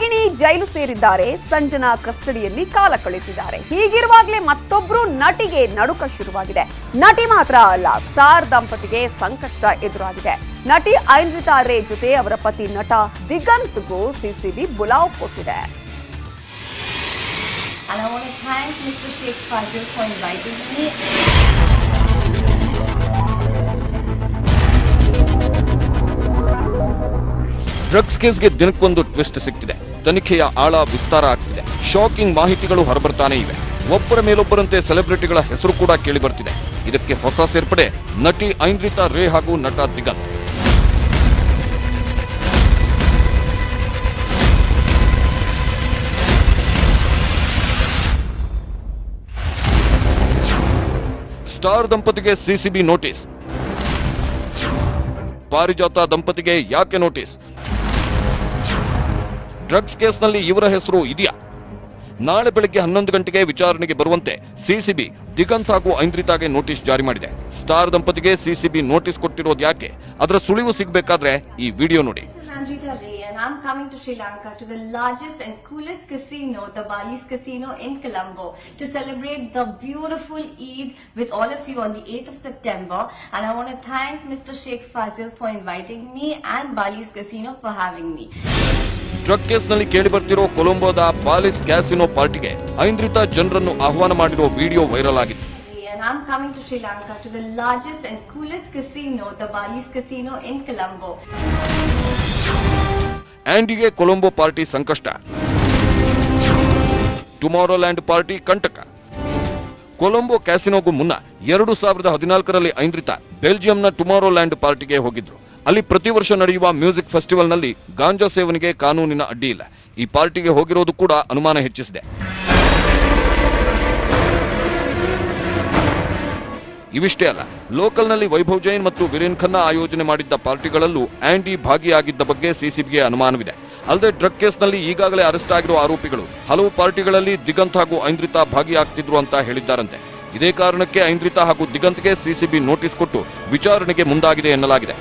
ರಾಗಿಣಿ ಜೈಲು ಸೇರಿದ್ದಾರೆ, ಸಂಜನಾ ಕಸ್ಟಡಿಯಲ್ಲಿ ಕಾಲ ಕಳೆದಿದ್ದಾರೆ. ಹೀಗಿರುವಾಗಲೇ ಮತ್ತೊಬ್ಬರು ನಟಿಗೆ ನಡುಕ ಶುರುವಾಗಿದೆ. ನಟಿ ಮಾತ್ರ ಅಲ್ಲ, ಸ್ಟಾರ್ ದಂಪತಿಗೆ ಸಂಕಷ್ಟ ಎದುರಾಗಿದೆ. ನಟಿ ಐಂದ್ರಿತಾ ರೇ ಜೊತೆ ಅವರ ಪತಿ ನಟ ದಿಗಂತ್ಗೂ ಸಿಸಿಬಿ ಬುಲಾವ್ ಕೊಟ್ಟಿದೆ. And I want to thank Mr. Sheikh Fazil for inviting me. Drugs ಕೇಸ್ಗೆ ದಿನಕ್ಕೊಂದು ಟ್ವಿಸ್ಟ್ ಸಿಗ್ತಿದೆ. ತನಿಖೆಯ ಆಳ ವಿಸ್ತಾರ ಆಗ್ತಿದೆ. ಶಾಕಿಂಗ್ ಮಾಹಿತಿಗಳು ಹೊರಬರ್ತಾನೆ ಇವೆ. ಒಬ್ಬರ ಮೇಲೊಬ್ಬರಂತೆ ಸೆಲೆಬ್ರಿಟಿಗಳ ಹೆಸರು ಕೂಡ ಕೇಳಿ ಬರ್ತಿದೆ. ಇದಕ್ಕೆ ಹೊಸ ಸೇರ್ಪಡೆ ನಟಿ ಐಂದ್ರಿತಾ ರೇ ಹಾಗೂ ನಟ ದಿಗಂತ್. ಸ್ಟಾರ್ ದಂಪತಿಗೆ ಸಿಸಿಬಿ ನೋಟಿಸ್. ಪಾರಿಜಾತ ದಂಪತಿಗೆ ಯಾಕೆ ನೋಟಿಸ್? ಡ್ರಗ್ಸ್ ಕೇಸ್ನಲ್ಲಿ ಇವರ ಹೆಸರು ಇದೆಯಾ? ನಾಳೆ ಬೆಳಗ್ಗೆ 11 ಗಂಟೆಗೆ ವಿಚಾರಣೆಗೆ ಬರುವಂತೆ ಸಿಸಿಬಿ ದಿಗಂತ್ ಹಾಗೂ ಐಂದ್ರಿತಾಗೆ ನೋಟಿಸ್ ಜಾರಿ ಮಾಡಿದೆ. ಸ್ಟಾರ್ ದಂಪತಿಗೆ ಸಿಸಿಬಿ ನೋಟಿಸ್ ಕೊಟ್ಟಿರೋದು ಯಾಕೆ? ಅದರ ಸುಳಿವು ಸಿಗಬೇಕಾದ್ರೆ ಈ ವಿಡಿಯೋ ನೋಡಿ. Amrita Ray, and I'm coming to Sri Lanka to the largest and coolest casino, the Bally's Casino in Colombo, to celebrate the beautiful Eid with all of you on the 8th of September. And I want to thank Mr. Sheikh Fazil for inviting me and Bally's Casino for having me. Drug ಕೇಸ್ನಲ್ಲಿ ಕೇಳಿ ಬರ್ತಿರೋ ಕೊಲಂಬೋದ ಬಾಲಿಸ್ casino ಪಾರ್ಟಿಗೆ ಐಂದ್ರಿತಾ ಜನರನ್ನು ಆಹ್ವಾನ ಮಾಡಿರೋ video viral ಆಗಿದೆ. And I'm coming to Sri Lanka to the largest and coolest casino, the Bally's Casino in Colombo. ಆಂಡಿಗೆ Colombo party ಸಂಕಷ್ಟ, ಟುಮಾರೋ ಲ್ಯಾಂಡ್ ಪಾರ್ಟಿ ಕಂಟಕ. ಕೊಲಂಬೋ ಕ್ಯಾಸಿನೋಗೂ ಮುನ್ನ 2014ರಲ್ಲಿ ಐಂದ್ರಿತಾ ಬೆಲ್ಜಿಯಂನ ಟುಮಾರೋ ಲ್ಯಾಂಡ್ ಪಾರ್ಟಿಗೆ ಹೋಗಿದ್ರು. ಅಲ್ಲಿ ಪ್ರತಿ ವರ್ಷ ನಡೆಯುವ ಮ್ಯೂಸಿಕ್ ಫೆಸ್ಟಿವಲ್ನಲ್ಲಿ ಗಾಂಜಾ ಸೇವನೆಗೆ ಕಾನೂನಿನ ಅಡ್ಡಿ ಇಲ್ಲ. ಈ ಪಾರ್ಟಿಗೆ ಹೋಗಿರೋದು ಕೂಡ ಅನುಮಾನ ಹೆಚ್ಚಿಸಿದೆ. ಇವಿಷ್ಟೇ ಅಲ್ಲ, ಲೋಕಲ್ನಲ್ಲಿ ವೈಭವ್ ಜೈನ್ ಮತ್ತು ವೀರೇನ್ ಖನ್ನಾ ಆಯೋಜನೆ ಮಾಡಿದ್ದ ಪಾರ್ಟಿಗಳಲ್ಲೂ ಆಂಡಿ ಭಾಗಿಯಾಗಿದ್ದ ಬಗ್ಗೆ ಸಿಸಿಬಿಗೆ ಅನುಮಾನವಿದೆ. ಅಲ್ಲದೆ ಡ್ರಗ್ ಕೇಸ್ನಲ್ಲಿ ಈಗಾಗಲೇ ಅರೆಸ್ಟ್ ಆಗಿರುವ ಆರೋಪಿಗಳು ಹಲವು ಪಾರ್ಟಿಗಳಲ್ಲಿ ದಿಗಂತ್ ಹಾಗೂ ಐಂದ್ರಿತಾ ಭಾಗಿಯಾಗ್ತಿದ್ರು ಅಂತ ಹೇಳಿದ್ದಾರಂತೆ. ಇದೇ ಕಾರಣಕ್ಕೆ ಐಂದ್ರಿತಾ ಹಾಗೂ ದಿಗಂತ್ಗೆ ಸಿಸಿಬಿ ನೋಟಿಸ್ ಕೊಟ್ಟು ವಿಚಾರಣೆಗೆ ಮುಂದಾಗಿದೆ ಎನ್ನಲಾಗಿದೆ.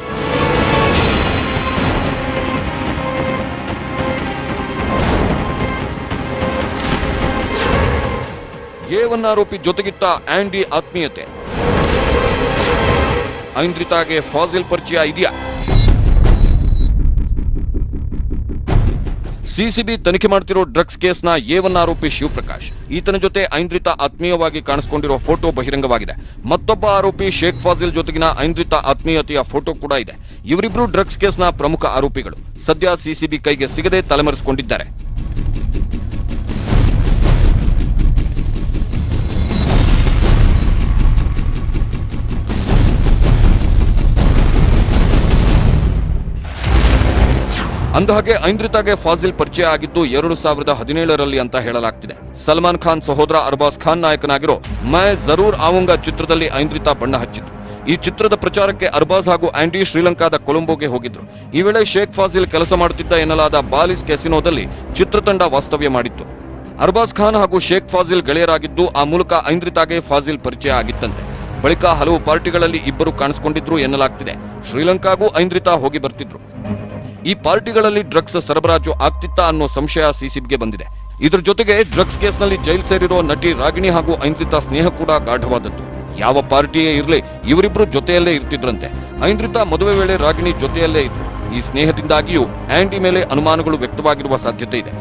A1 ಆರೋಪಿ ಜೊತೆಗಿತ್ತ ಆಂಡಿ ಆತ್ಮೀಯತೆ. ಐಂದ್ರಿತಾಗೆ ಫಾಜಿಲ್ ಪರಿಚಯ ಇದೆಯಾ? ಸಿಸಿಬಿ ತನಿಖೆ ಮಾಡ್ತಿರೋ ಡ್ರಗ್ಸ್ ಕೇಸ್ನ A1 ಆರೋಪಿ ಶಿವಪ್ರಕಾಶ್. ಈತನ ಜೊತೆ ಐಂದ್ರಿತಾ ಆತ್ಮೀಯವಾಗಿ ಕಾಣಿಸಿಕೊಂಡಿರೋ ಫೋಟೋ ಬಹಿರಂಗವಾಗಿದೆ. ಮತ್ತೊಬ್ಬ ಆರೋಪಿ ಶೇಖ್ ಫಾಜಿಲ್ ಜೊತೆಗಿನ ಐಂದ್ರಿತಾ ಆತ್ಮೀಯತೆಯ ಫೋಟೋ ಕೂಡ ಇದೆ. ಇವರಿಬ್ರು ಡ್ರಗ್ಸ್ ಕೇಸ್ನ ಪ್ರಮುಖ ಆರೋಪಿಗಳು. ಸದ್ಯ ಸಿಸಿಬಿ ಕೈಗೆ ಸಿಗದೆ ತಲೆಮರೆಸಿಕೊಂಡಿದ್ದಾರೆ. ಅಂದಹಾಗೆ ಐಂದ್ರಿತಾಗೆ ಫಾಜಿಲ್ ಪರಿಚಯ ಆಗಿದ್ದು 2017ರಲ್ಲಿ ಅಂತ ಹೇಳಲಾಗ್ತಿದೆ. ಸಲ್ಮಾನ್ ಖಾನ್ ಸಹೋದರ ಅರ್ಬಾಜ್ ಖಾನ್ ನಾಯಕನಾಗಿರೋ ಮೈ ಜರೂರ್ ಆವುಂಗಾ ಚಿತ್ರದಲ್ಲಿ ಐಂದ್ರಿತಾ ಬಣ್ಣ ಹಚ್ಚಿದ್ರು. ಈ ಚಿತ್ರದ ಪ್ರಚಾರಕ್ಕೆ ಅರ್ಬಾಜ್ ಹಾಗೂ ಆಂಡಿ ಶ್ರೀಲಂಕಾದ ಕೊಲಂಬೋಗೆ ಹೋಗಿದ್ರು. ಈ ವೇಳೆ ಶೇಖ್ ಫಾಜಿಲ್ ಕೆಲಸ ಮಾಡುತ್ತಿದ್ದ ಎನ್ನಲಾದ ಬಾಲಿಸ್ ಕ್ಯಾಸಿನೋದಲ್ಲಿ ಚಿತ್ರತಂಡ ವಾಸ್ತವ್ಯ ಮಾಡಿತ್ತು. ಅರ್ಬಾಜ್ ಖಾನ್ ಹಾಗೂ ಶೇಖ್ ಫಾಜಿಲ್ ಗೆಳೆಯರಾಗಿದ್ದು, ಆ ಮೂಲಕ ಐಂದ್ರಿತಾಗೆ ಫಾಜಿಲ್ ಪರಿಚಯ ಆಗಿತ್ತಂತೆ. ಬಳಿಕ ಹಲವು ಪಾರ್ಟಿಗಳಲ್ಲಿ ಇಬ್ಬರು ಕಾಣಿಸಿಕೊಂಡಿದ್ರು ಎನ್ನಲಾಗ್ತಿದೆ. ಶ್ರೀಲಂಕಾಗೂ ಐಂದ್ರಿತಾ ಹೋಗಿ ಬರ್ತಿದ್ರು. ಈ ಪಾರ್ಟಿಗಳಲ್ಲಿ ಡ್ರಗ್ಸ್ ಸರಬರಾಜು ಆಗ್ತಿತ್ತಾ ಅನ್ನೋ ಸಂಶಯ ಸಿಸಿಬಿಗೆ ಬಂದಿದೆ. ಇದರ ಜೊತೆಗೆ ಡ್ರಗ್ಸ್ ಕೇಸ್ನಲ್ಲಿ ಜೈಲು ಸೇರಿರೋ ನಟಿ ರಾಗಿಣಿ ಹಾಗೂ ಐಂದ್ರಿತಾ ಸ್ನೇಹ ಕೂಡ ಗಾಢವಾದದ್ದು. ಯಾವ ಪಾರ್ಟಿಯೇ ಇರಲಿ, ಇವರಿಬ್ರು ಜೊತೆಯಲ್ಲೇ ಇರ್ತಿದ್ರಂತೆ. ಐಂದ್ರಿತಾ ಮದುವೆ ವೇಳೆ ರಾಗಿಣಿ ಜೊತೆಯಲ್ಲೇ ಇದ್ರು. ಈ ಸ್ನೇಹದಿಂದಾಗಿಯೂ ಆಂಡಿ ಮೇಲೆ ಅನುಮಾನಗಳು ವ್ಯಕ್ತವಾಗಿರುವ ಸಾಧ್ಯತೆ ಇದೆ.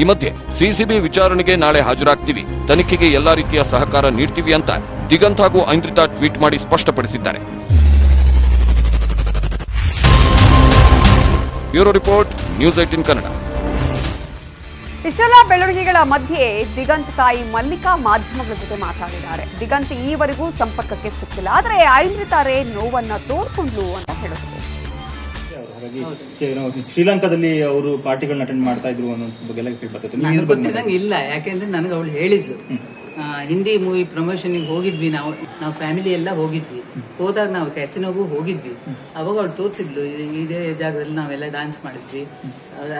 ಈ ಮಧ್ಯೆ ಸಿಸಿಬಿ ವಿಚಾರಣೆಗೆ ನಾಳೆ ಹಾಜರಾಗ್ತೀವಿ, ತನಿಖೆಗೆ ಎಲ್ಲಾ ರೀತಿಯ ಸಹಕಾರ ನೀಡ್ತೀವಿ ಅಂತ ದಿಗಂತ್ ಹಾಗೂ ಐಂದ್ರಿತಾ ಟ್ವೀಟ್ ಮಾಡಿ ಸ್ಪಷ್ಟಪಡಿಸಿದ್ದಾರೆ. Bureau report, news 18 Kannada. ಇಷ್ಟೆಲ್ಲ ಬೆಳವಣಿಗೆಗಳ ಮಧ್ಯೆ ದಿಗಂತ್ ತಾಯಿ ಮಲ್ಲಿಕಾ ಮಾಧ್ಯಮಗಳ ಜೊತೆ ಮಾತಾಡಿದ್ದಾರೆ. ದಿಗಂತ್ ಈವರೆಗೂ ಸಂಪರ್ಕಕ್ಕೆ ಸಿಕ್ಕಿಲ್ಲ, ಆದರೆ ಐಂದ್ರಿತಾ ರೇ ನೋವನ್ನ ತೋಡ್ಕೊಂಡ್ಲು ಅಂತ ಹೇಳಿದ್ರು. ಶ್ರೀಲಂಕಾದಲ್ಲಿ ಅವರು ಪಾರ್ಟಿಗಳನ್ನ ಅಟೆಂಡ್ ಮಾಡ್ತಾ ಇದ್ರು ಅನ್ನೋ ಬಗ್ಗೆ ನನಗೆ ಗೊತ್ತಿದ್ದಂಗೆ ಇಲ್ಲ. ಯಾಕೆಂದ್ರೆ ನನಗೆ ಅವಳು ಹೇಳಿದ್ಲು, ಹಿಂದಿ ಮೂವಿ ಪ್ರಮೋಷನ್ ಹೋಗಿದ್ವಿ, ನಾವು ಫ್ಯಾಮಿಲಿ ಎಲ್ಲ ಹೋಗಿದ್ವಿ. ಹೋದಾಗ ನಾವು ಕ್ಯಾಸಿನೋಗೂ ಹೋಗಿದ್ವಿ. ಅವಾಗ ಅವಳು ತೋರಿಸಿದ್ಲು, ಇದೇ ಜಾಗದಲ್ಲಿ ನಾವೆಲ್ಲ ಡಾನ್ಸ್ ಮಾಡಿದ್ವಿ,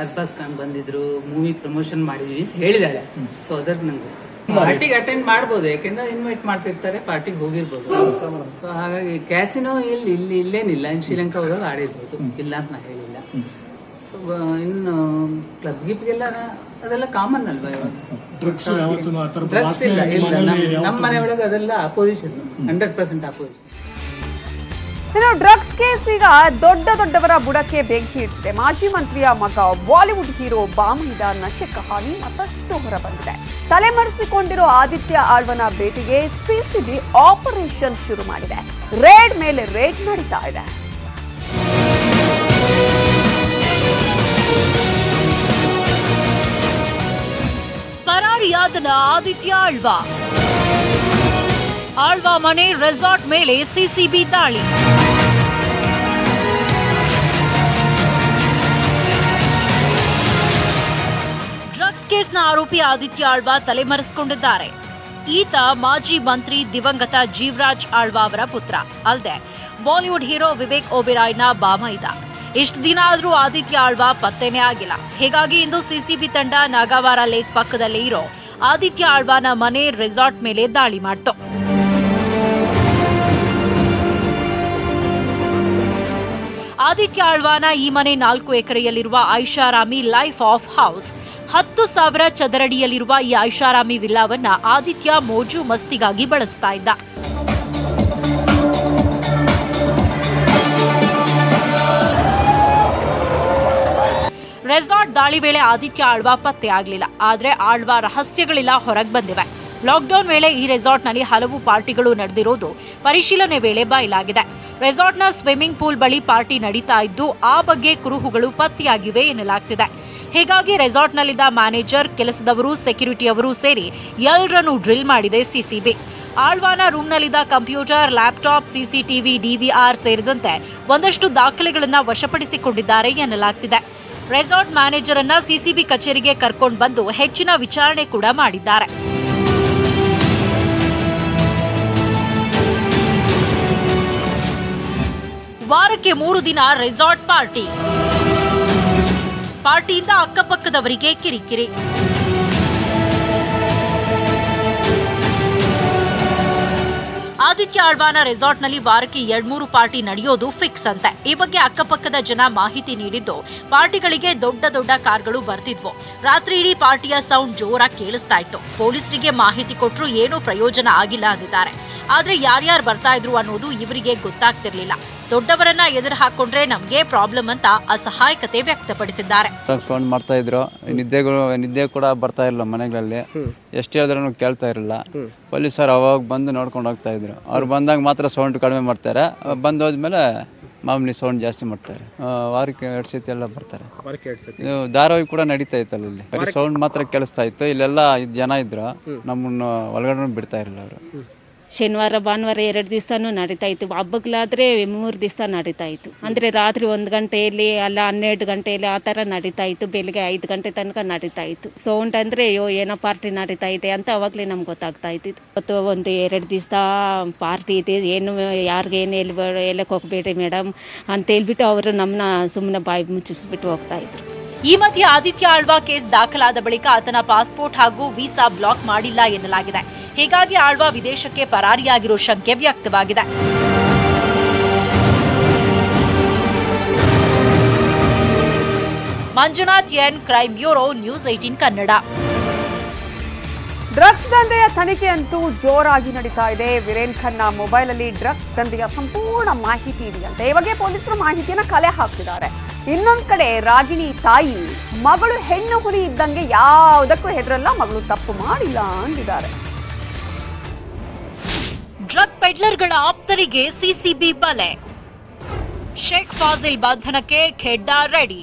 ಅರ್ಬಾಜ್ ಖಾನ್ ಬಂದಿದ್ರು, ಮೂವಿ ಪ್ರಮೋಷನ್ ಮಾಡಿದ್ವಿ ಅಂತ ಹೇಳಿದಾಳೆ. ಸೊ ಅದಕ್ಕೆ ನಂಗೆ ಗೊತ್ತು. ಪಾರ್ಟಿಗೆ ಅಟೆಂಡ್ ಮಾಡ್ಬೋದು, ಯಾಕೆಂದ್ರೆ ಇನ್ವೈಟ್ ಮಾಡ್ತಿರ್ತಾರೆ, ಪಾರ್ಟಿಗೆ ಹೋಗಿರ್ಬೋದು. ಸೊ ಹಾಗಾಗಿ ಕ್ಯಾಸಿನೋ ಇಲ್ಲೇನಿಲ್ಲ, ಇನ್ ಶ್ರೀಲಂಕಾ ಹೋದಾಗ ಆಡಿರ್ಬೋದು, ಇಲ್ಲ ಅಂತ ನಾ ಹೇಳಿಲ್ಲ. ಸೊ ಇನ್ನು ಕ್ಲಬ್ ಗಿಪ್ಗೆಲ್ಲ ಅದೆಲ್ಲ ಕಾಮನ್ ಅಲ್ವಾ ಇವಾಗ. ಡ್ರಗ್ಸ್ ಇಲ್ಲ, ನಮ್ಮ ಮನೆ ಒಳಗೆ ಅದೆಲ್ಲ ಅಪೋಸಿಷನ್, 100% ಅಪೋಸಿಷನ್. ಇನ್ನು ಡ್ರಗ್ಸ್ ಕೇಸ್ ಈಗ ದೊಡ್ಡವರ ಬುಡಕ್ಕೆ ಬೆಂಕಿ ಇಡ್ತಿದೆ. ಮಾಜಿ ಮಂತ್ರಿಯ ಮಗ ಬಾಲಿವುಡ್ ಹೀರೋ ಬಾಮೈದ ನಶೆ ಕಹಾನಿ ಮತ್ತಷ್ಟು ಹೊರಬಂದಿದೆ. ತಲೆಮರೆಸಿಕೊಂಡಿರೋ ಆದಿತ್ಯ ಆಳ್ವನ ಭೇಟಿಗೆ ಸಿಸಿಬಿ ಆಪರೇಷನ್ ಶುರು ಮಾಡಿದೆ. ರೇಡ್ ಮೇಲೆ ರೇಡ್ ನಡೀತಾ ಇದೆ. ಪರಾರಿಯಾದನ ಆದಿತ್ಯ ಆಳ್ವ ಮನೆ ರೆಸಾರ್ಟ್ ಮೇಲೆ ಸಿಸಿಬಿ ದಾಳಿ. ಡ್ರಗ್ಸ್ ಕೇಸ್ನ ಆರೋಪಿ ಆದಿತ್ಯ ಆಳ್ವ ತಲೆಮರೆಸಿಕೊಂಡಿದ್ದಾರೆ. ಈತ ಮಾಜಿ ಮಂತ್ರಿ ದಿವಂಗತ ಜೀವರಾಜ್ ಆಳ್ವ ಅವರ ಪುತ್ರ, ಅಲ್ಲದೆ ಬಾಲಿವುಡ್ ಹೀರೋ ವಿವೇಕ್ ಒಬೆರಾಯ್ನ ಬಾಮೈದ. ಇಷ್ಟು ದಿನ ಆದ್ರೂ ಆದಿತ್ಯ ಆಳ್ವ ಪತ್ತೆನೇ ಆಗಿಲ್ಲ. ಹೀಗಾಗಿ ಇಂದು ಸಿಸಿಬಿ ತಂಡ ನಾಗಾವಾರ ಲೇಕ್ ಪಕ್ಕದಲ್ಲೇ ಇರೋ ಆದಿತ್ಯ ಆಳ್ವನ ಮನೆ ರೆಸಾರ್ಟ್ ಮೇಲೆ ದಾಳಿ ಮಾಡಿತು. ಆದಿತ್ಯ ಆಳ್ವನ ಈ ಮನೆ 4 ಎಕರೆಯಲ್ಲಿರುವ ಐಷಾರಾಮಿ ಲೈಫ್ ಆಫ್ ಹೌಸ್. 10,000 ಚದರಡಿಯಲ್ಲಿರುವ ಈ ಐಷಾರಾಮಿ ವಿಲ್ಲಾವನ್ನ ಆದಿತ್ಯ ಮೋಜು ಮಸ್ತಿಗಾಗಿ ಬಳಸ್ತಾ ಇದ್ದ. ರೆಸಾರ್ಟ್ ದಾಳಿ ವೇಳೆ ಆದಿತ್ಯ ಆಳ್ವ ಪತ್ತೆ ಆಗಲಿಲ್ಲ. ಆದರೆ ಆಳ್ವ ರಹಸ್ಯಗಳೆಲ್ಲ ಹೊರಗೆ ಬಂದಿವೆ. ಲಾಕ್ಡೌನ್ ವೇಳೆ ಈ ರೆಸಾರ್ಟ್ನಲ್ಲಿ ಹಲವು ಪಾರ್ಟಿಗಳು ನಡೆದಿರೋದು ಪರಿಶೀಲನೆ ವೇಳೆ ಬಯಲಾಗಿದೆ. ರೆಸಾರ್ಟ್ನ ಸ್ವಿಮ್ಮಿಂಗ್ ಪೂಲ್ ಬಳಿ ಪಾರ್ಟಿ ನಡೀತಾ ಇದ್ದು ಆ ಬಗ್ಗೆ ಕುರುಹುಗಳು ಪತ್ತೆಯಾಗಿವೆ ಎನ್ನಲಾಗ್ತಿದೆ. ಹೀಗಾಗಿ ರೆಸಾರ್ಟ್ನಲ್ಲಿದ್ದ ಮ್ಯಾನೇಜರ್, ಕೆಲಸದವರು, ಸೆಕ್ಯೂರಿಟಿಯವರು ಸೇರಿ ಎಲ್ಲರನ್ನೂ ಡ್ರಿಲ್ ಮಾಡಿದೆ ಸಿಸಿಬಿ. ಆಳ್ವಾನ ರೂಮ್ನಲ್ಲಿದ್ದ ಕಂಪ್ಯೂಟರ್, ಲ್ಯಾಪ್ಟಾಪ್, ಸಿಸಿಟಿವಿ, ಡಿವಿಆರ್ ಸೇರಿದಂತೆ ಒಂದಷ್ಟು ದಾಖಲೆಗಳನ್ನು ವಶಪಡಿಸಿಕೊಂಡಿದ್ದಾರೆ ಎನ್ನಲಾಗ್ತಿದೆ. ರೆಸಾರ್ಟ್ ಮ್ಯಾನೇಜರ್ ಅನ್ನ ಸಿಸಿಬಿ ಕಚೇರಿಗೆ ಕರ್ಕೊಂಡು ಬಂದು ಹೆಚ್ಚಿನ ವಿಚಾರಣೆ ಕೂಡ ಮಾಡಿದ್ದಾರೆ. ವಾರಕ್ಕೆ 3 ದಿನ ರೆಸಾರ್ಟ್ ಪಾರ್ಟಿಯಿಂದ ಅಕ್ಕಪಕ್ಕದವರಿಗೆ ಕಿರಿಕಿರಿ. ಆದಿತ್ಯ ಆಳ್ವನ ರೆಸಾರ್ಟ್ನಲ್ಲಿ ವಾರಕ್ಕೆ 2-3 ಪಾರ್ಟಿ ನಡೆಯೋದು ಫಿಕ್ಸ್ ಅಂತೆ. ಈ ಬಗ್ಗೆ ಅಕ್ಕಪಕ್ಕದ ಜನ ಮಾಹಿತಿ ನೀಡಿದ್ದು, ಪಾರ್ಟಿಗಳಿಗೆ ದೊಡ್ಡ ಕಾರ್ಗಳು ಬರ್ತಿದ್ವು. ರಾತ್ರಿ ಇಡೀ ಪಾರ್ಟಿಯ ಸೌಂಡ್ ಜೋರಾಗಿ ಕೇಳಿಸ್ತಾ ಇತ್ತು. ಪೊಲೀಸರಿಗೆ ಮಾಹಿತಿ ಕೊಟ್ಟರು ಏನೂ ಪ್ರಯೋಜನ ಆಗಿಲ್ಲ ಅಂದಿದ್ದಾರೆ. ಆದ್ರೆ ಯಾರ್ಯಾರು ಬರ್ತಾ ಇದ್ರು ಅನ್ನೋದು ಇವರಿಗೆ ಗೊತ್ತಾಗ್ತಿರ್ಲಿಲ್ಲ. ದೊಡ್ಡವರನ್ನ ಎದುರು ಹಾಕೊಂಡ್ರೆ ನಮ್ಗೆ ಪ್ರಾಬ್ಲಮ್ ಅಂತ ಅಸಹಾಯಕತೆ ವ್ಯಕ್ತಪಡಿಸಿದ್ದಾರೆ. ಫೋನ್ ಮಾಡ್ತಾ ಇದ್ರು, ನಿದ್ದೆ ಕೂಡ ಬರ್ತಾ ಇರಲಿಲ್ಲ ಮನೆಗಳಲ್ಲಿ. ಎಷ್ಟು ಹೇಳಿದ್ರೂ ಕೇಳ್ತಾ ಇರಲಿಲ್ಲ. ಪೊಲೀಸರು ಅವಾಗ ಬಂದು ನೋಡ್ಕೊಂಡು ಹೋಗ್ತಾ ಇದ್ರು. ಅವ್ರು ಬಂದಾಗ ಮಾತ್ರ ಸೌಂಡ್ ಕಡಿಮೆ ಮಾಡ್ತಾರೆ, ಬಂದು ಹೋದ್ಮೇಲೆ ಮಾಮೂಲಿ ಸೌಂಡ್ ಜಾಸ್ತಿ ಮಾಡ್ತಾರೆ. ವಾರಕ್ಕೆ 2 ಸತಿ ಎಲ್ಲ ಬರ್ತಾರೆ. ಧಾರಾವಾಹಿ ಕೂಡ ನಡೀತಾ ಇತ್ತಲ್ಲ, ಇಲ್ಲಿ ಬರೀ ಸೌಂಡ್ ಮಾತ್ರ ಕೇಳಿಸ್ತಾ ಇತ್ತು. ಇಲ್ಲೆಲ್ಲ ಜನ ಇದ್ರು, ನಮ್ಮನ್ನು ಒಳಗಡೆ ಬಿಡ್ತಾ ಇರಲಿಲ್ಲ ಅವರು. ಶನಿವಾರ ಭಾನುವಾರ 2 ದಿವಸನೂ ನಡೀತಾ ಇತ್ತು. ಹಬ್ಬಗಳಾದರೆ 3 ದಿವಸ ನಡೀತಾ ಇತ್ತು. ಅಂದರೆ ರಾತ್ರಿ 1 ಗಂಟೆಯಲ್ಲಿ ಅಲ್ಲ 12 ಗಂಟೆಯಲ್ಲಿ ಆ ಥರ ನಡೀತಾ ಇತ್ತು. ಬೆಳಿಗ್ಗೆ 5 ಗಂಟೆ ತನಕ ನಡೀತಾ ಇತ್ತು. ಸೌಂಡ್ ಅಂದರೆ ಏನೋ ಪಾರ್ಟಿ ನಡೀತಾ ಇದೆ ಅಂತ ಅವಾಗಲೇ ನಮ್ಗೆ ಗೊತ್ತಾಗ್ತಾ ಇತ್ತು. ಇವತ್ತು 1-2 ದಿವಸ ಪಾರ್ಟಿ ಇದೆ, ಏನು ಯಾರಿಗೆ ಏನು ಎಲ್ಲಕ್ಕೆ ಹೋಗಬೇಡಿ ಮೇಡಮ್ ಅಂತ ಹೇಳ್ಬಿಟ್ಟು ಅವರು ನಮ್ಮನ್ನ ಸುಮ್ಮನೆ ಬಾಯಿ ಮುಚ್ಚಿಸ್ಬಿಟ್ಟು ಹೋಗ್ತಾ ಇದ್ರು. ಈ ಮಧ್ಯೆ ಆದಿತ್ಯ ಆಳ್ವ ಕೇಸ್ ದಾಖಲಾದ ಬಳಿಕ ಆತನ ಪಾಸ್ಪೋರ್ಟ್ ಹಾಗೂ ವೀಸಾ ಬ್ಲಾಕ್ ಮಾಡಿಲ್ಲ ಎನ್ನಲಾಗಿದೆ. ಹೀಗಾಗಿ ಆಳ್ವ ವಿದೇಶಕ್ಕೆ ಪರಾರಿಯಾಗಿರೋ ಶಂಕೆ ವ್ಯಕ್ತವಾಗಿದೆ. Manjunath N, crime bureau, news 18 Kannada. Drugs ದಂಧೆಯ ತನಿಖೆ ಅಂತೂ ಜೋರಾಗಿ ನಡೀತಾ ಇದೆ. ವೀರೇನ್ ಖನ್ನಾ ಮೊಬೈಲ್ ಅಲ್ಲಿ ಡ್ರಗ್ಸ್ ದಂಧೆಯ ಸಂಪೂರ್ಣ ಮಾಹಿತಿ ಇದೆಯಂತೆ. ಈ ಬಗ್ಗೆ ಪೊಲೀಸರು ಮಾಹಿತಿಯನ್ನು ಕಲೆ ಹಾಕ್ತಿದ್ದಾರೆ. ಇನ್ನೊಂದ್ ಕಡೆ ರಾಗಿಣಿ ತಾಯಿ, ಮಗಳು ಹೆಣ್ಣು ಹುಲಿ ಇದ್ದಂಗೆ ಯಾವುದಕ್ಕೂ ಹೆದರಲ್ಲ, ಮಗಳು ತಪ್ಪು ಮಾಡಿಲ್ಲ ಅಂದಿದ್ದಾರೆ. ಡ್ರಗ್ ಪೆಡ್ಲರ್ಗಳ ಆಪ್ತರಿಗೆ ಸಿಸಿಬಿ ಬಲೆ. ಶೇಖ್ ಫಾಜಿಲ್ ಬಂಧನಕ್ಕೆ ಖೆಡ್ಡಾ ರೆಡಿ.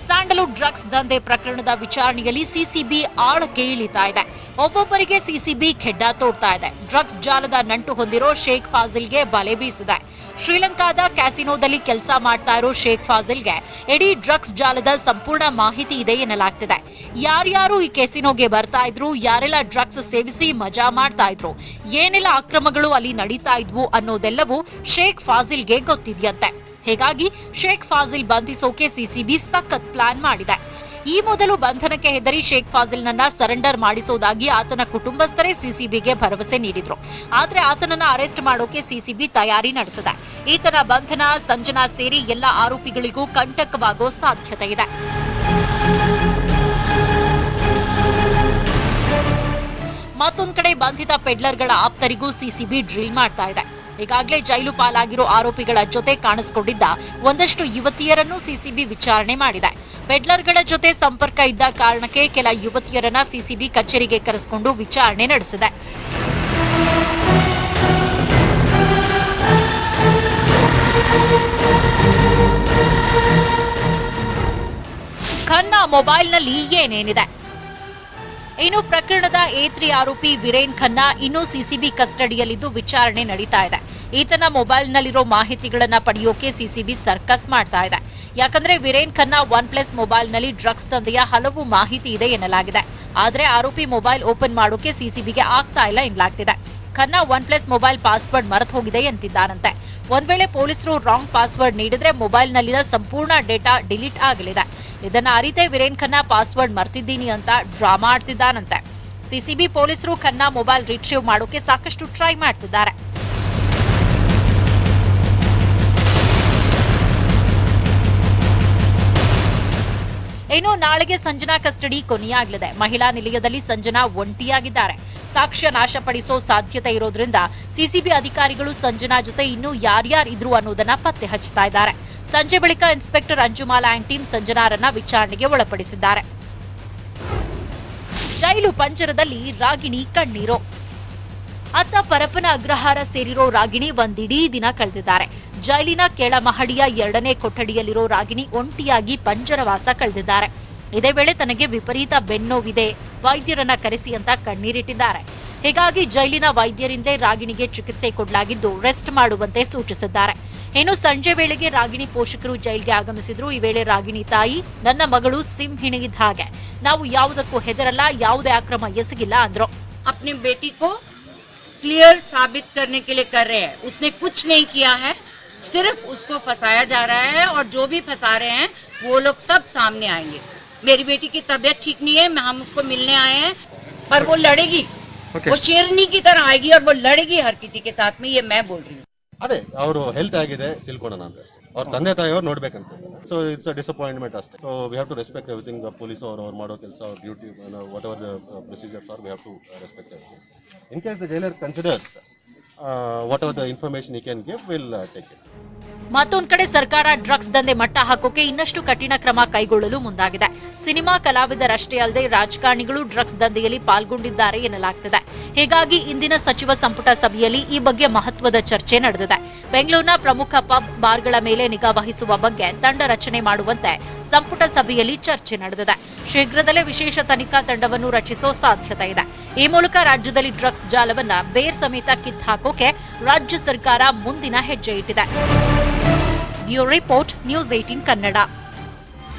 ಸ್ಯಾಂಡಲ್ವುಡ್ ಡ್ರಗ್ಸ್ ದಂಧೆ ಪ್ರಕರಣದ ವಿಚಾರಣೆಯಲ್ಲಿ ಸಿಸಿಬಿ ಆಳಕ್ಕೆ ಇಳಿತಾ ಇದೆ. ಒಬ್ಬೊಬ್ಬರಿಗೆ ಸಿಸಿಬಿ ಖೆಡ್ಡಾ ತೋಡ್ತಾ ಇದೆ. ಡ್ರಗ್ಸ್ ಜಾಲದ ನಂಟು ಹೊಂದಿರೋ ಶೇಖ್ ಫಾಜಿಲ್ಗೆ ಬಲೆ ಬೀಸಿದೆ. ಶ್ರೀಲಂಕಾದ ಕ್ಯಾಸಿನೋದಲ್ಲಿ ಕೆಲಸ ಮಾಡ್ತಾ ಇರೋ ಶೇಖ್ ಫಾಜಿಲ್ಗೆ ಇಡೀ ಡ್ರಗ್ಸ್ ಜಾಲದ ಸಂಪೂರ್ಣ ಮಾಹಿತಿ ಇದೆ ಎನ್ನಲಾಗ್ತಿದೆ. ಯಾರ್ಯಾರು ಈ ಕ್ಯಾಸಿನೋಗೆ ಬರ್ತಾ ಇದ್ರು, ಯಾರೆಲ್ಲ ಡ್ರಗ್ಸ್ ಸೇವಿಸಿ ಮಜಾ ಮಾಡ್ತಾ ಇದ್ರು, ಏನೆಲ್ಲ ಅಕ್ರಮಗಳು ಅಲ್ಲಿ ನಡೀತಾ ಇದ್ವು ಅನ್ನೋದೆಲ್ಲವೂ ಶೇಖ್ ಫಾಜಿಲ್ಗೆ ಗೊತ್ತಿದೆಯಂತೆ. ಹೀಗಾಗಿ ಶೇಖ್ ಫಾಜಿಲ್ ಬಂಧಿಸೋಕೆ ಸಿಸಿಬಿ ಸಖತ್ ಪ್ಲಾನ್ ಮಾಡಿದೆ. ಈ ಮೊದಲು ಬಂಧನಕ್ಕೆ ಹೆದರಿ ಶೇಖ್ ಫಾಜಿಲ್ನನ್ನ ಸರೆಂಡರ್ ಮಾಡಿಸುವುದಾಗಿ ಆತನ ಕುಟುಂಬಸ್ಥರೇ ಸಿಸಿಬಿಗೆ ಭರವಸೆ ನೀಡಿದ್ರು. ಆದ್ರೆ ಆತನನ್ನ ಅರೆಸ್ಟ್ ಮಾಡೋಕೆ ಸಿಸಿಬಿ ತಯಾರಿ ನಡೆಸಿದೆ. ಈತನ ಬಂಧನ ಸಂಜನಾ ಸೇರಿ ಎಲ್ಲ ಆರೋಪಿಗಳಿಗೂ ಕಂಟಕವಾಗೋ ಸಾಧ್ಯತೆ ಇದೆ. ಮತ್ತೊಂದು ಕಡೆ ಬಂಧಿತ ಪೆಡ್ಲರ್ಗಳ ಆಪ್ತರಿಗೂ ಸಿಸಿಬಿ ಡ್ರಿಲ್ ಮಾಡ್ತಾ ಇದೆ. ಈಗಾಗಲೇ ಜೈಲು ಪಾಲಾಗಿರೋ ಆರೋಪಿಗಳ ಜೊತೆ ಕಾಣಿಸಿಕೊಂಡಿದ್ದ ಒಂದಷ್ಟು ಯುವತಿಯರನ್ನು ಸಿಸಿಬಿ ವಿಚಾರಣೆ ಮಾಡಿದೆ. ಪೆಡ್ಲರ್ಗಳ ಜೊತೆ ಸಂಪರ್ಕ ಇದ್ದ ಕಾರಣಕ್ಕೆ ಕೆಲ ಯುವತಿಯರನ್ನ ಸಿಸಿಬಿ ಕಚೇರಿಗೆ ಕರೆಸಿಕೊಂಡು ವಿಚಾರಣೆ ನಡೆಸಿದೆ. ಖನ್ನಾ ಮೊಬೈಲ್ನಲ್ಲಿ ಏನೇನಿದೆ? ಇನ್ನು ಪ್ರಕರಣದ A3 ಆರೋಪಿ ವೀರೇನ್ ಖನ್ನಾ ಇನ್ನೂ ಸಿಸಿಬಿ ಕಸ್ಟಡಿಯಲ್ಲಿದ್ದು ವಿಚಾರಣೆ ನಡೀತಾ ಇದೆ. ಈತನ ಮೊಬೈಲ್ನಲ್ಲಿರೋ ಮಾಹಿತಿಗಳನ್ನ ಪಡೆಯೋಕೆ ಸಿಸಿಬಿ ಸರ್ಕಸ್ ಮಾಡ್ತಾ ಇದೆ. ಯಾಕಂದ್ರೆ ವೀರೇನ್ ಖನ್ನಾ OnePlus ಮೊಬೈಲ್ನಲ್ಲಿ ಡ್ರಗ್ಸ್ ದಂಧೆಯ ಹಲವು ಮಾಹಿತಿ ಇದೆ ಎನ್ನಲಾಗಿದೆ. ಆದ್ರೆ ಆರೋಪಿ ಮೊಬೈಲ್ ಓಪನ್ ಮಾಡೋಕೆ ಸಿಸಿಬಿಗೆ ಆಗ್ತಾ ಇಲ್ಲ ಎನ್ನಲಾಗ್ತಿದೆ. ಖನ್ನಾ OnePlus ಮೊಬೈಲ್ ಪಾಸ್ವರ್ಡ್ ಮರೆತು ಹೋಗಿದೆ ಎಂತಿದ್ದಾರಂತೆ. ಒಂದ್ ವೇಳೆ ಪೊಲೀಸರು ರಾಂಗ್ ಪಾಸ್ವರ್ಡ್ ನೀಡಿದ್ರೆ ಮೊಬೈಲ್ನಲ್ಲಿನ ಸಂಪೂರ್ಣ ಡೇಟಾ ಡಿಲೀಟ್ ಆಗಲಿದೆ. ಇದನ್ನ ಅರಿತೇ ವೀರೇನ್ ಖನ್ನಾ ಪಾಸ್ವರ್ಡ್ ಮರ್ತಿದ್ದೀನಿ ಅಂತ ಡ್ರಾಮಾ ಆಡ್ತಿದ್ದಾನಂತೆ. ಸಿಸಿಬಿ ಪೊಲೀಸರು ಖನ್ನಾ ಮೊಬೈಲ್ ರಿಟ್ರೀವ್ ಮಾಡೋಕೆ ಸಾಕಷ್ಟು ಟ್ರೈ ಮಾಡ್ತಿದ್ದಾರೆ. ಇನ್ನು ನಾಳೆಗೆ ಸಂಜನಾ ಕಸ್ಟಡಿ ಕೊನೆಯಾಗಲಿದೆ. ಮಹಿಳಾ ನಿಲಯದಲ್ಲಿ ಸಂಜನಾ ಒಂಟಿಯಾಗಿದ್ದಾರೆ. ಸಾಕ್ಷ್ಯ ನಾಶಪಡಿಸೋ ಸಾಧ್ಯತೆ ಇರೋದ್ರಿಂದ ಸಿಸಿಬಿ ಅಧಿಕಾರಿಗಳು ಸಂಜನಾ ಜೊತೆ ಇನ್ನೂ ಯಾರ್ಯಾರಿದ್ರು ಅನ್ನೋದನ್ನ ಪತ್ತೆ ಹಚ್ಚುತ್ತಾ ಇದ್ದಾರೆ. ಸಂಜೆ ಬಳಿಕ ಇನ್ಸ್ಪೆಕ್ಟರ್ ಅಂಜುಮಾಲಾ ಆ್ಯಂಡ್ ಟೀಮ್ ಸಂಜನಾರನ್ನ ವಿಚಾರಣೆಗೆ ಒಳಪಡಿಸಿದ್ದಾರೆ. ಜೈಲು ಪಂಜರದಲ್ಲಿ ರಾಗಿಣಿ ಕಣ್ಣೀರು. ಅತ್ತ ಪರಪ್ಪನ ಅಗ್ರಹಾರ ಸೇರಿರೋ ರಾಗಿಣಿ ಒಂದಿಡೀ ದಿನ ಕಳೆದಿದ್ದಾರೆ. ಜೈಲಿನ ಕೆಳ ಮಹಡಿಯ 2ನೇ ಕೊಠಡಿಯಲ್ಲಿರೋ ರಾಗಿಣಿ ಒಂಟಿಯಾಗಿ ಪಂಜರವಾಸ ಕಳೆದಿದ್ದಾರೆ. ಇದೇ ವೇಳೆ ತನಗೆ ವಿಪರೀತ ಬೆನ್ನೋವಿದೆ, ವೈದ್ಯರನ್ನ ಕರೆಸಿ ಅಂತ ಕಣ್ಣೀರಿಟ್ಟಿದ್ದಾರೆ. ಹೀಗಾಗಿ ಜೈಲಿನ ವೈದ್ಯರಿಂದಲೇ ರಾಗಿಣಿಗೆ ಚಿಕಿತ್ಸೆ ಕೊಡಲಾಗಿದ್ದು ರೆಸ್ಟ್ ಮಾಡುವಂತೆ ಸೂಚಿಸಿದ್ದಾರೆ. ಇನ್ನು ಸಂಜೆ ವೇಳೆಗೆ ರಾಗಿಣಿ ಪೋಷಕರು ಜೈಲಿಗೆ ಆಗಮಿಸಿದ್ರು. ಈ ವೇಳೆ ರಾಗಿಣಿ ತಾಯಿ, ನನ್ನ ಮಗಳು ಸಿಂಹಿಣಿ ಇದ್ದ ಹಾಗೆ, ನಾವು ಯಾವುದಕ್ಕೂ ಹೆದರಲ್ಲ, ಯಾವುದೇ ಅಕ್ರಮ ಎಸಗಿಲ್ಲ ಅಂದ್ರು. अपनी बेटी को क्लियर साबित करने के लिए कर रहे हैं. उसने कुछ नहीं किया है, सिर्फ उसको फंसाया जा रहा है और जो भी फंसा रहे हैं वो लोग सब सामने आएंगे. मेरी बेटी की तबीयत ठीक नहीं है, हम उसको मिलने आए हैं, पर वो लड़ेगी. वो शेरनी की तरह आएगी और वो लड़ेगी हर किसी के साथ में, ये मैं बोल रही हूँ. ಅದೇ ಅವರು ಹೆಲ್ತ್ ಆಗಿದೆ ತಿಳ್ಕೊಳ್ಳೋಣ ಅಂತ ಅಷ್ಟೇ. ಅವ್ರ ತಂದೆ ತಾಯಿಯವ್ರು ನೋಡ್ಬೇಕಂತ. ಸೊ ಇಟ್ಸ್ ಅ ಡಿಸಪಾಯಿಂಟ್ಮೆಂಟ್ ಅಷ್ಟೇ. So we have to respect everything. Police ಅವ್ರು ಮಾಡೋ ಕೆಲಸ, ಅವ್ರ duty, whatever the procedures are, we have to respect everything. In case the jailer considers whatever the information he can give, will take it. ಮತ್ತೊಂದು ಕಡೆ ಸರ್ಕಾರ drugs ದಂಧೆ ಮಟ್ಟ ಹಾಕೋಕೆ ಇನ್ನಷ್ಟು ಕಠಿಣ ಕ್ರಮ ಕೈಗೊಳ್ಳಲು ಮುಂದಾಗಿದೆ. ಸಿನಿಮಾ ಕಲಾವಿದರಷ್ಟೇ ಅಲ್ಲದೆ ರಾಜಕಾರಣಿಗಳು ಡ್ರಗ್ಸ್ ದಂಧೆಯಲ್ಲಿ ಪಾಲ್ಗೊಂಡಿದ್ದಾರೆ ಎನ್ನಲಾಗ್ತಿದೆ. ಹೀಗಾಗಿ ಇಂದಿನ ಸಚಿವ ಸಂಪುಟ ಸಭೆಯಲ್ಲಿ ಈ ಬಗ್ಗೆ ಮಹತ್ವದ ಚರ್ಚೆ ನಡೆದಿದೆ. ಬೆಂಗಳೂರಿನ ಪ್ರಮುಖ ಪಬ್ ಬಾರ್ಗಳ ಮೇಲೆ ನಿಗಾ ವಹಿಸುವ ಬಗ್ಗೆ ತಂಡ ರಚನೆ ಮಾಡುವಂತೆ ಸಂಪುಟ ಸಭೆಯಲ್ಲಿ ಚರ್ಚೆ ನಡೆದಿದೆ. ಶೀಘ್ರದಲ್ಲೇ ವಿಶೇಷ ತನಿಖಾ ತಂಡವನ್ನು ರಚಿಸೋ ಸಾಧ್ಯತೆ ಇದೆ. ಈ ಮೂಲಕ ರಾಜ್ಯದಲ್ಲಿ ಡ್ರಗ್ಸ್ ಜಾಲವನ್ನ ಬೇರ್ ಸಮೇತ ಕಿತ್ತು ಹಾಕೋಕೆ ರಾಜ್ಯ ಸರ್ಕಾರ ಮುಂದಿನ ಹೆಜ್ಜೆ ಇಟ್ಟಿದೆ. Bureau report, news 18 Kannada.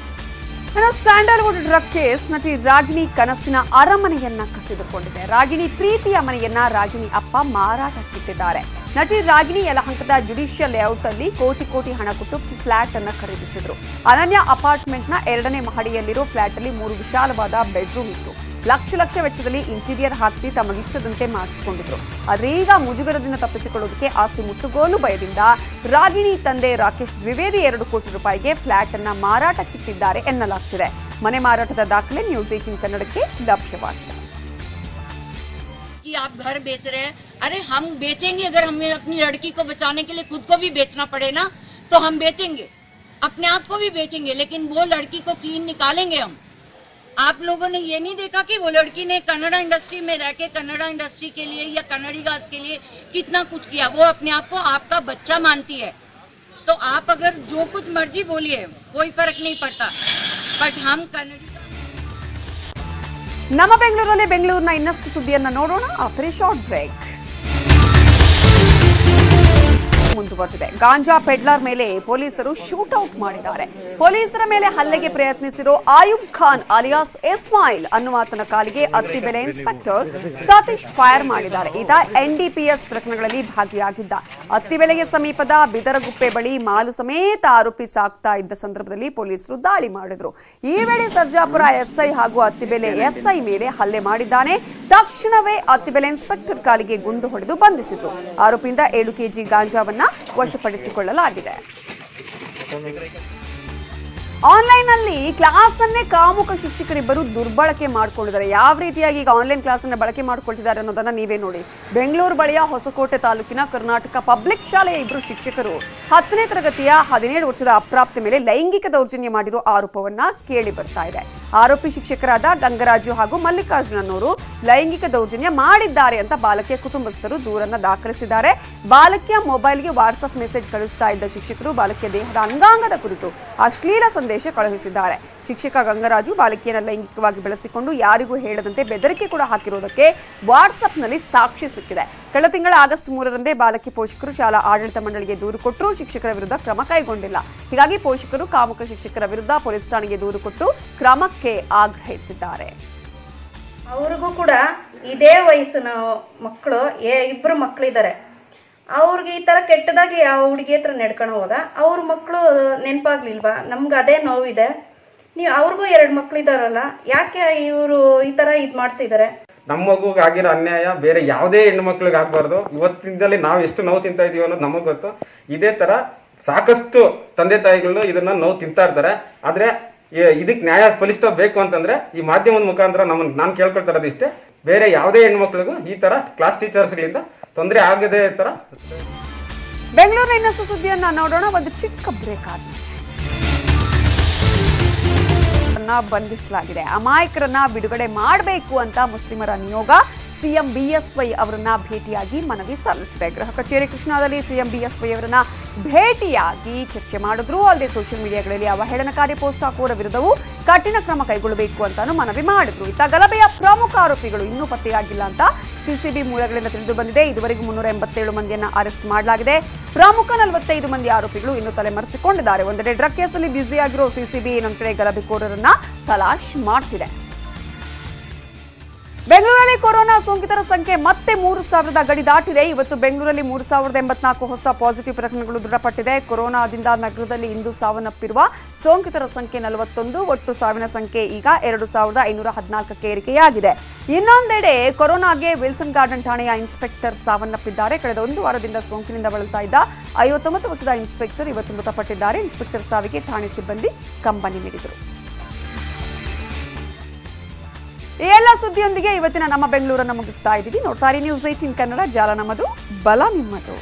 Sandalwood drug case ನಟಿ ರಾಗಿಣಿ ಕನಸಿನ ಅರಮನೆಯನ್ನ ಕಸಿದುಕೊಂಡಿದೆ. ರಾಗಿಣಿ ಪ್ರೀತಿಯ ಮನೆಯನ್ನ ರಾಗಿಣಿ ಅಪ್ಪ ಮಾರಾಟಕ್ಕಿಟ್ಟಿದ್ದಾರೆ. ನಟಿ ರಾಗಿಣಿ ಯಲಹಂಕದ ಜುಡಿಷಿಯಲ್ ಲೇಔಟ್ ಅಲ್ಲಿ ಕೋಟಿ ಹಣ ಕೊಟ್ಟು ಫ್ಲಾಟ್ ಅನ್ನ ಖರೀದಿಸಿದ್ರು. ಅನನ್ಯ ಅಪಾರ್ಟ್ಮೆಂಟ್ನ 2ನೇ ಮಹಡಿಯಲ್ಲಿರೋ ಫ್ಲಾಟ್ ಅಲ್ಲಿ 3 ವಿಶಾಲವಾದ ಬೆಡ್ರೂಮ್ ಇತ್ತು. ಲಕ್ಷ ವೆಚ್ಚದಲ್ಲಿ ಇಂಟೀರಿಯರ್ ಹಾಕಿಸಿ ತಮಗಿಷ್ಟದಂತೆ ಮಾಡಿಸಿಕೊಂಡಿದ್ರು. ಆದ್ರೆ ಈಗ ಮುಜುಗರದಿಂದ ತಪ್ಪಿಸಿಕೊಳ್ಳೋದಕ್ಕೆ ಆಸ್ತಿ ಮುಟ್ಟುಗೋಲು ಭಯದಿಂದ ರಾಗಿಣಿ ತಂದೆ ರಾಕೇಶ್ ದ್ವಿವೇದಿ 2 ಕೋಟಿ ರೂಪಾಯಿಗೆ ಫ್ಲಾಟ್ ಅನ್ನ ಮಾರಾಟಕ್ಕಿಟ್ಟಿದ್ದಾರೆ ಎನ್ನಲಾಗ್ತಿದೆ. ಮನೆ ಮಾರಾಟದ ದಾಖಲೆ ನ್ಯೂಸ್ 18 ಕನ್ನಡಕ್ಕೆ ಲಭ್ಯವಾಗಿದೆ. कि आप घर बेच रहे हैं, अरे हम बेचेंगे. अगर हमें अपनी लड़की को बचाने के लिए खुद को भी बेचना पड़े ना, तो हम बेचेंगे, अपने आप को भी बेचेंगे, लेकिन वो लड़की को क्लीन निकालेंगे हम. आप लोगों ने ये नहीं देखा कि वो लड़की ने कन्नड़ा इंडस्ट्री में रह के कन्नड़ा इंडस्ट्री के लिए या कन्नड़ी गाज के लिए कितना कुछ किया. वो अपने आप को आपका बच्चा मानती है. तो आप अगर जो कुछ मर्जी बोलिए, कोई फर्क नहीं पड़ता, बट हम कन्नड़ी. ನಮ್ಮ ಬೆಂಗಳೂರಲ್ಲಿ ಬೆಂಗಳೂರಿನ ಇನ್ನಷ್ಟು ಸುದ್ದಿಯನ್ನ ನೋಡೋಣ ಆಫ್ಟರ್ ಎ ಶಾರ್ಟ್ ಬ್ರೇಕ್. ಮುಂದುವರೆದಿದೆ. ಗಾಂಜಾ ಪೆಡ್ಲರ್ ಮೇಲೆ ಪೊಲೀಸರು ಶೂಟ್ಔಟ್ ಮಾಡಿದ್ದಾರೆ. ಪೊಲೀಸರ ಮೇಲೆ ಹಲ್ಲೆಗೆ ಪ್ರಯತ್ನಿಸಿರೋ ಆಯುಬ್ ಖಾನ್ ಅಲಿಯಾಸ್ ಇಸ್ಮಾಯಿಲ್ ಅನ್ನುವಾತನ ಕಾಲಿಗೆ ಅತ್ತಿಬೆಲೆ ಇನ್ಸ್ಪೆಕ್ಟರ್ ಸತೀಶ್ ಫೈರ್ ಮಾಡಿದ್ದಾರೆ. ಈತ NDPS ಪ್ರಕರಣಗಳಲ್ಲಿ ಭಾಗಿಯಾಗಿದ್ದ. ಅತ್ತಿಬೆಲೆಗೆ ಸಮೀಪದ ಬಿದರಗುಪ್ಪೆ ಬಳಿ ಮಾಲು ಸಮೇತ ಆರೋಪಿ ಸಾಕ್ತಾ ಇದ್ದ ಸಂದರ್ಭದಲ್ಲಿ ಪೊಲೀಸರು ದಾಳಿ ಮಾಡಿದ್ರು. ಈ ವೇಳೆ ಸರ್ಜಾಪುರ ಎಸ್ಐ ಹಾಗೂ ಅತ್ತಿಬೆಲೆ ಎಸ್ಐ ಮೇಲೆ ಹಲ್ಲೆ ಮಾಡಿದ್ದಾನೆ. ತಕ್ಷಣವೇ ಅತ್ತಿಬೆಲೆ ಇನ್ಸ್ಪೆಕ್ಟರ್ ಕಾಲಿಗೆ ಗುಂಡು ಹೊಡೆದು ಬಂಧಿಸಿದ್ರು. ಆರೋಪಿಯಿಂದ 7 ಕೆಜಿ ಗಾಂಜಾವನ್ನ ವಶಪಡಿಸಿಕೊಳ್ಳಲಾಗಿದೆ. ಆನ್ಲೈನ್ ಅಲ್ಲಿ ಕ್ಲಾಸ್ ಅನ್ನೇ ಕಾಮುಕ ಶಿಕ್ಷಕರಿಬ್ಬರು ದುರ್ಬಳಕೆ ಮಾಡಿಕೊಂಡಿದ್ದಾರೆ. ಯಾವ ರೀತಿಯಾಗಿ ಈಗ ಆನ್ಲೈನ್ ಕ್ಲಾಸ್ ಅನ್ನ ಬಳಕೆ ಮಾಡಿಕೊಳ್ತಿದ್ದಾರೆ ಅನ್ನೋದನ್ನ ನೀವೇ ನೋಡಿ. ಬೆಂಗಳೂರು ಬಳಿಯ ಹೊಸಕೋಟೆ ತಾಲೂಕಿನ ಕರ್ನಾಟಕ ಪಬ್ಲಿಕ್ ಶಾಲೆಯ ಇಬ್ಬರು ಶಿಕ್ಷಕರು 10ನೇ ತರಗತಿಯ 17 ವರ್ಷದ ಅಪ್ರಾಪ್ತ ಮೇಲೆ ಲೈಂಗಿಕ ದೌರ್ಜನ್ಯ ಮಾಡಿರುವ ಆರೋಪವನ್ನ ಕೇಳಿ ಬರ್ತಾ ಇದೆ. ಆರೋಪಿ ಶಿಕ್ಷಕರಾದ ಗಂಗರಾಜು ಹಾಗೂ ಮಲ್ಲಿಕಾರ್ಜುನ್ ಅನ್ನೋರು ಲೈಂಗಿಕ ದೌರ್ಜನ್ಯ ಮಾಡಿದ್ದಾರೆ ಅಂತ ಬಾಲಕಿಯ ಕುಟುಂಬಸ್ಥರು ದೂರನ್ನ ದಾಖಲಿಸಿದ್ದಾರೆ. ಬಾಲಕಿಯ ಮೊಬೈಲ್ಗೆ ವಾಟ್ಸ್ಆಪ್ ಮೆಸೇಜ್ ಕಳುಹಿಸ್ತಾ ಇದ್ದ ಶಿಕ್ಷಕರು ಬಾಲಕಿಯ ದೇಹದ ಅಂಗಾಂಗದ ಕುರಿತು ಅಶ್ಲೀಲ ಸಂದೇಶ ಕಳುಹಿಸಿದ್ದಾರೆ. ಶಿಕ್ಷಕ ಗಂಗರಾಜು ಬಾಲಕಿಯನ್ನು ಲೈಂಗಿಕವಾಗಿ ಬೆಳೆಸಿಕೊಂಡು ಯಾರಿಗೂ ಹೇಳದಂತೆ ಬೆದರಿಕೆ ಕೂಡ ಹಾಕಿರುವುದಕ್ಕೆ ವಾಟ್ಸ್ಆಪ್ನಲ್ಲಿ ಸಾಕ್ಷಿ ಸಿಕ್ಕಿದೆ. ಕಳೆದ ತಿಂಗಳ ಆಗಸ್ಟ್ 3ರಂದೇ ಬಾಲಕಿ ಪೋಷಕರು ಶಾಲಾ ಆಡಳಿತ ಮಂಡಳಿಗೆ ದೂರು ಕೊಟ್ಟರು. ಶಿಕ್ಷಕರ ವಿರುದ್ಧ ಕ್ರಮ ಕೈಗೊಂಡಿಲ್ಲ. ಹೀಗಾಗಿ ಪೋಷಕರು ಕಾಮುಕ ಶಿಕ್ಷಕರ ವಿರುದ್ಧ ಪೊಲೀಸ್ ಠಾಣೆಗೆ ದೂರು ಕೊಟ್ಟು ಕ್ರಮಕ್ಕೆ ಆಗ್ರಹಿಸಿದ್ದಾರೆ. ಅವ್ರಿಗೂ ಕೂಡ ಇದೇ ವಯಸ್ಸಿನ ಮಕ್ಕಳು ಇಬ್ಬರು ಮಕ್ಕಳಿದ್ದಾರೆ. ಅವ್ರಿಗೆ ಈ ತರ ಕೆಟ್ಟದಾಗಿ ಆ ಹುಡುಗಿ ಹತ್ರ ನಡ್ಕೊಂಡು ಹೋಗ ಅವ್ರ ಮಕ್ಕಳು ನೆನಪಾಗ್ಲಿಲ್ವಾ? ನಮ್ಗೆ ಅದೇ ನೋವಿದೆ. ನೀವು ಅವ್ರಿಗೂ 2 ಮಕ್ಕಳಿದಾರಲ್ಲ, ಯಾಕೆ ಇವರು ಈ ತರ ಇದ್ ಮಾಡ್ತಿದ್ದಾರೆ? ನಮ್ಮ ಮಗುಗೆ ಆಗಿರೋ ಅನ್ಯಾಯ ಬೇರೆ ಯಾವುದೇ ಹೆಣ್ಣು ಮಕ್ಳಿಗೆ ಆಗ್ಬಾರ್ದು. ಇವತ್ತಿಂದಲೇ ನಾವು ಎಷ್ಟು ನೋವು ತಿಂತಾ ಇದೀವಿ ಅನ್ನೋದು ನಮಗ್ ಗೊತ್ತು. ಇದೇ ತರ ಸಾಕಷ್ಟು ತಂದೆ ತಾಯಿಗಳು ಇದನ್ನ ನೋವು ತಿಂತಾ ಇರ್ತಾರೆ. ಆದ್ರೆ ಇದಕ್ಕೆ ನ್ಯಾಯ ಫಲಿಸಬೇಕು ಅಂತಂದ್ರೆ ಈ ಮಾಧ್ಯಮದ ಮುಖಾಂತರ ನಾನು ಕೇಳ್ಕೊಳ್ತಾ ಇರೋದು ಇಷ್ಟೇ, ಬೇರೆ ಯಾವುದೇ ಹೆಣ್ಮಕ್ಳಿಗೂ ಈ ತರ ಕ್ಲಾಸ್ ಟೀಚರ್ಸ್ಗಳಿಂದ ತೊಂದರೆ ಆಗದೆ ತರ. ಬೆಂಗಳೂರಿನ ಇನ್ನಷ್ಟು ಸುದ್ದಿಯನ್ನ ನೋಡೋಣ. ಒಂದು ಚಿಕ್ಕ ಬ್ರೇಕ್ ಆದ್ಮೇಲೆ ಬಂಧಿಸಲಾಗಿದೆ. ಅಮಾಯಕರನ್ನ ಬಿಡುಗಡೆ ಮಾಡಬೇಕು ಅಂತ ಮುಸ್ಲಿಮರ ನಿಯೋಗ ಸಿಎಂ ಬಿಎಸ್ವೈ ಅವರನ್ನ ಭೇಟಿಯಾಗಿ ಮನವಿ ಸಲ್ಲಿಸಿದೆ. ಗೃಹ ಕಚೇರಿ ಕೃಷ್ಣಾದಲ್ಲಿ ಸಿಎಂ ಬಿಎಸ್ವೈ ಅವರನ್ನ ಭೇಟಿಯಾಗಿ ಚರ್ಚೆ ಮಾಡಿದ್ರು. ಅಲ್ಲದೆ ಸೋಷಿಯಲ್ ಮೀಡಿಯಾಗಳಲ್ಲಿ ಅವಹೇಳನಕಾರಿ ಪೋಸ್ಟ್ ಹಾಕುವವರ ವಿರುದ್ಧವೂ ಕಠಿಣ ಕ್ರಮ ಕೈಗೊಳ್ಳಬೇಕು ಅಂತಾನು ಮನವಿ ಮಾಡಿದ್ರು. ಇತ್ತ ಗಲಭೆಯ ಪ್ರಮುಖ ಆರೋಪಿಗಳು ಇನ್ನೂ ಪತ್ತೆಯಾಗಿಲ್ಲ ಅಂತ ಸಿಸಿಬಿ ಮೂಲಗಳಿಂದ ತಿಳಿದು ಬಂದಿದೆ. ಇದುವರೆಗೂ 387 ಮಂದಿಯನ್ನ ಅರೆಸ್ಟ್ ಮಾಡಲಾಗಿದೆ. ಪ್ರಮುಖ 45 ಮಂದಿ ಆರೋಪಿಗಳು ಇನ್ನೂ ತಲೆಮರೆಸಿಕೊಂಡಿದ್ದಾರೆ. ಒಂದೆಡೆ ಡ್ರಗ್ ಕೇಸಲ್ಲಿ ಬ್ಯುಸಿ ಆಗಿರೋ ಸಿಸಿಬಿ ಇನ್ನೊಂದು ಕಡೆ ಗಲಭೆಕೋರರನ್ನ ತಲಾಶ್ ಮಾಡ್ತಿದೆ. ಬೆಂಗಳೂರಲ್ಲಿ ಕೊರೋನಾ ಸೋಂಕಿತರ ಸಂಖ್ಯೆ ಮತ್ತೆ 3,000 ಗಡಿ ದಾಟಿದೆ. ಇವತ್ತು ಬೆಂಗಳೂರಲ್ಲಿ 3,084 ಹೊಸ ಪಾಸಿಟಿವ್ ಪ್ರಕರಣಗಳು ದೃಢಪಟ್ಟಿದೆ. ಕೊರೋನಾದಿಂದ ನಗರದಲ್ಲಿ ಇಂದು ಸಾವನ್ನಪ್ಪಿರುವ ಸೋಂಕಿತರ ಸಂಖ್ಯೆ 41. ಒಟ್ಟು ಸಾವಿನ ಸಂಖ್ಯೆ ಈಗ 2,514ಕ್ಕೆ ಏರಿಕೆಯಾಗಿದೆ. ಇನ್ನೊಂದೆಡೆ ಕೊರೋನಾಗೆ ವಿಲ್ಸನ್ ಗಾರ್ಡನ್ ಠಾಣೆಯ ಇನ್ಸ್ಪೆಕ್ಟರ್ ಸಾವನ್ನಪ್ಪಿದ್ದಾರೆ. ಕಳೆದ 1 ವಾರದಿಂದ ಸೋಂಕಿನಿಂದ ಬಳಲ್ತಾ ಇದ್ದ 59 ವರ್ಷದ ಇನ್ಸ್ಪೆಕ್ಟರ್ ಇವತ್ತು ಮೃತಪಟ್ಟಿದ್ದಾರೆ. ಇನ್ಸ್ಪೆಕ್ಟರ್ ಸಾವಿಗೆ ಠಾಣೆ ಸಿಬ್ಬಂದಿ ಕಂಬನಿ ಮಿಡಿದರು. ಈ ಎಲ್ಲ ಸುದ್ದಿಯೊಂದಿಗೆ ಇವತ್ತಿನ ನಮ್ಮ ಬೆಂಗಳೂರನ್ನು ಮುಗಿಸ್ತಾ ಇದ್ದೀವಿ. ನೋಡ್ತಾ ಇರಿ ನ್ಯೂಸ್ 18 ಕನ್ನಡ. ಜಾಲ ನಮ್ಮದು, ಬಲ ನಿಮ್ಮದು.